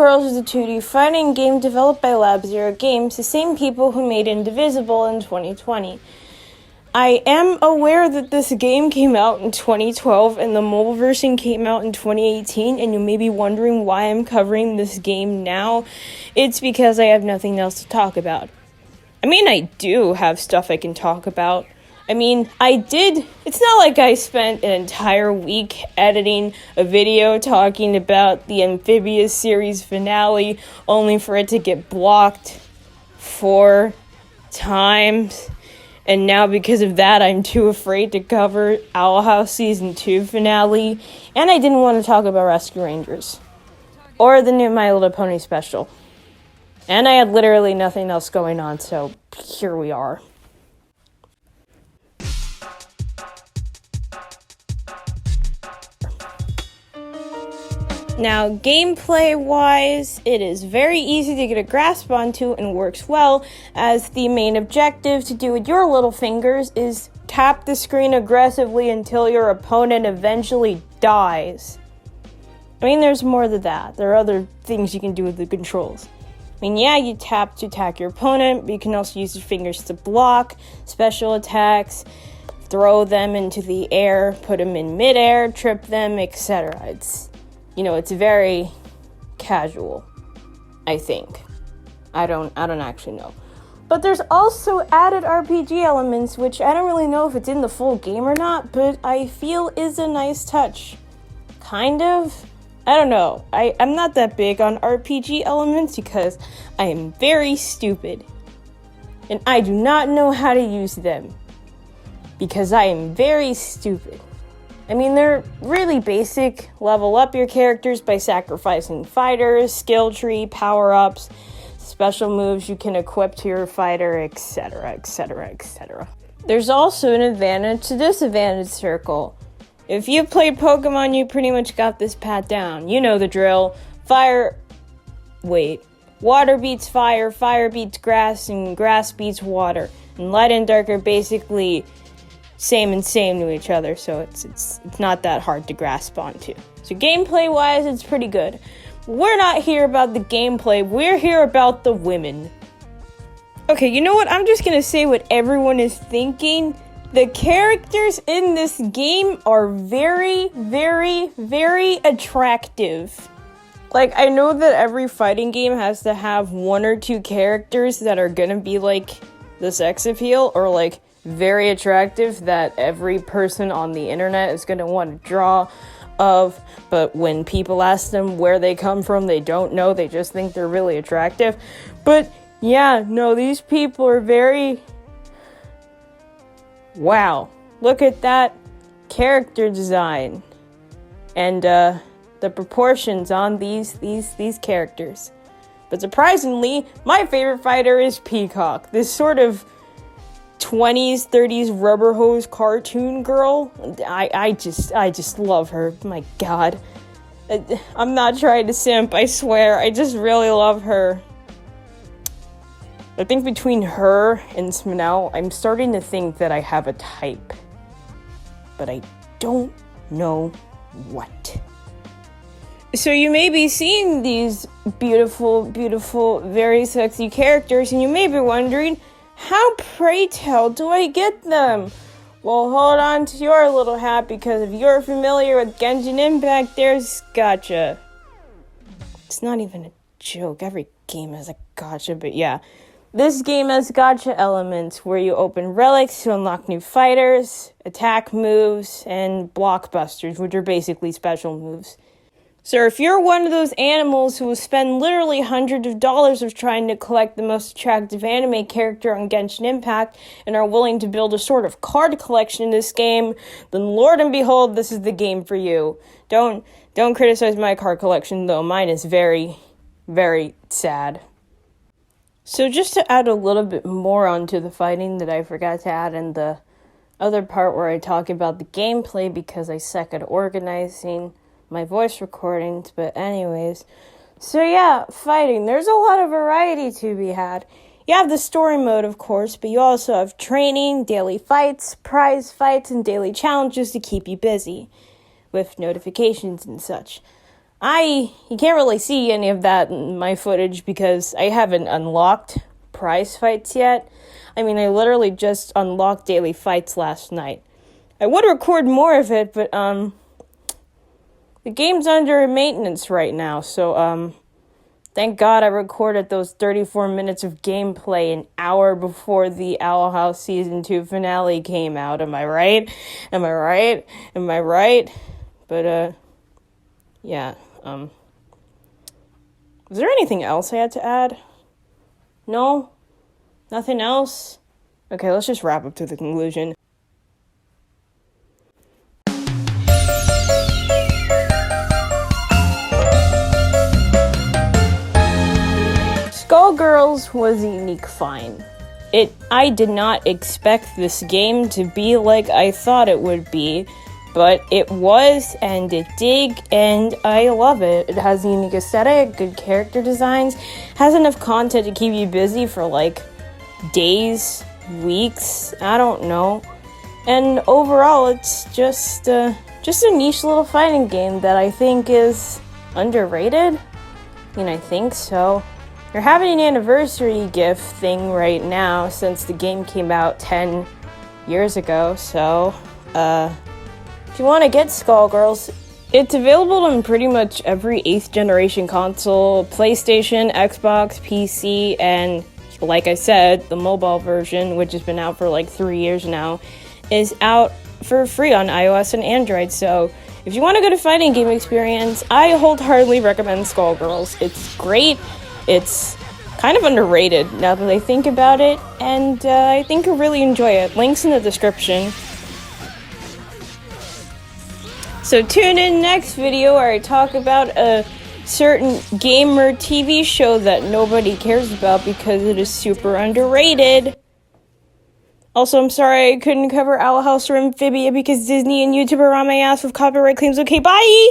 Skullgirls is a 2D fighting game developed by Lab Zero Games, the same people who made Indivisible in 2020. I am aware that this game came out in 2012 and the mobile version came out in 2018, and you may be wondering why I'm covering this game now. It's because I have nothing else to talk about. I mean, I do have stuff I can talk about. It's not like I spent an entire week editing a video talking about the Amphibia series finale, only for it to get blocked 4 times. And now because of that, I'm too afraid to cover Owl House Season 2 finale. And I didn't want to talk about Rescue Rangers. Or the new My Little Pony special. And I had literally nothing else going on, so here we are. Now, gameplay-wise, it is very easy to get a grasp onto and works well, as the main objective to do with your little fingers is tap the screen aggressively until your opponent eventually dies. I mean, there's more to that. There are other things you can do with the controls. I mean, yeah, you tap to attack your opponent, but you can also use your fingers to block, special attacks, throw them into the air, put them in midair, trip them, etc. It's very casual, I think. I don't actually know. But there's also added RPG elements, which I don't really know if it's in the full game or not, but I feel is a nice touch. Kind of. I don't know. I'm not that big on RPG elements because I am very stupid. And I do not know how to use them. Because I am very stupid. I mean, they're really basic. Level up your characters by sacrificing fighters, skill tree, power-ups, special moves you can equip to your fighter, etc., etc., etc. There's also an advantage to disadvantage circle. If you've played Pokemon, you pretty much got this pat down. You know the drill. Water beats fire, fire beats grass, and grass beats water. And light and dark are basically same to each other, so it's not that hard to grasp onto. So gameplay-wise, it's pretty good. We're not here about the gameplay, we're here about the women. Okay, you know what? I'm just gonna say what everyone is thinking. The characters in this game are very, very, very attractive. Like, I know that every fighting game has to have 1 or 2 characters that are gonna be, like, the sex appeal, or, like, very attractive that every person on the internet is gonna want to draw of, but when people ask them where they come from, they don't know, they just think they're really attractive. But, yeah, no, these people are very... Wow, look at that character design and the proportions on these characters. But surprisingly, my favorite fighter is Peacock, this sort of 20s, 30s rubber hose cartoon girl. I just love her. My God. I'm not trying to simp, I swear. I just really love her. I think between her and Sminel, I'm starting to think that I have a type. But I don't know what. So you may be seeing these beautiful, beautiful, very sexy characters, and you may be wondering, how, pray tell, do I get them? Well, hold on to your little hat, because if you're familiar with Genshin Impact, there's gacha. It's not even a joke. Every game has a gacha, but yeah. This game has gacha elements where you open relics to unlock new fighters, attack moves, and blockbusters, which are basically special moves. So if you're one of those animals who will spend literally hundreds of dollars of trying to collect the most attractive anime character on Genshin Impact and are willing to build a sort of card collection in this game, then Lord and behold, this is the game for you. Don't criticize my card collection, though. Mine is very, very sad. So just to add a little bit more onto the fighting that I forgot to add in the other part where I talk about the gameplay because I suck at organizing my voice recordings, but anyways. So yeah, fighting. There's a lot of variety to be had. You have the story mode, of course, but you also have training, daily fights, prize fights, and daily challenges to keep you busy with notifications and such. You can't really see any of that in my footage because I haven't unlocked prize fights yet. I mean, I literally just unlocked daily fights last night. I would record more of it, but, the game's under maintenance right now, so, thank God I recorded those 34 minutes of gameplay an hour before the Owl House Season 2 finale came out. Am I right? Am I right? Am I right? But, yeah, was there anything else I had to add? No? Nothing else? Okay, let's just wrap up to the conclusion. Skullgirls was a unique find. I did not expect this game to be like I thought it would be, but it was, and it did, and I love it. It has a unique aesthetic, good character designs, has enough content to keep you busy for like days, weeks, I don't know. And overall, it's just a niche little fighting game that I think is underrated. I mean, I think so. They're having an anniversary gift thing right now since the game came out 10 years ago, so, if you want to get Skullgirls, it's available on pretty much every 8th generation console, PlayStation, Xbox, PC, and like I said, the mobile version, which has been out for like 3 years now, is out for free on iOS and Android. So if you want a good fighting game experience, I wholeheartedly recommend Skullgirls. It's great. It's kind of underrated now that I think about it, and I think you'll really enjoy it. Links in the description. So tune in next video where I talk about a certain gamer TV show that nobody cares about because it is super underrated. Also, I'm sorry I couldn't cover Owl House or Amphibia because Disney and YouTube are on my ass with copyright claims. Okay, bye!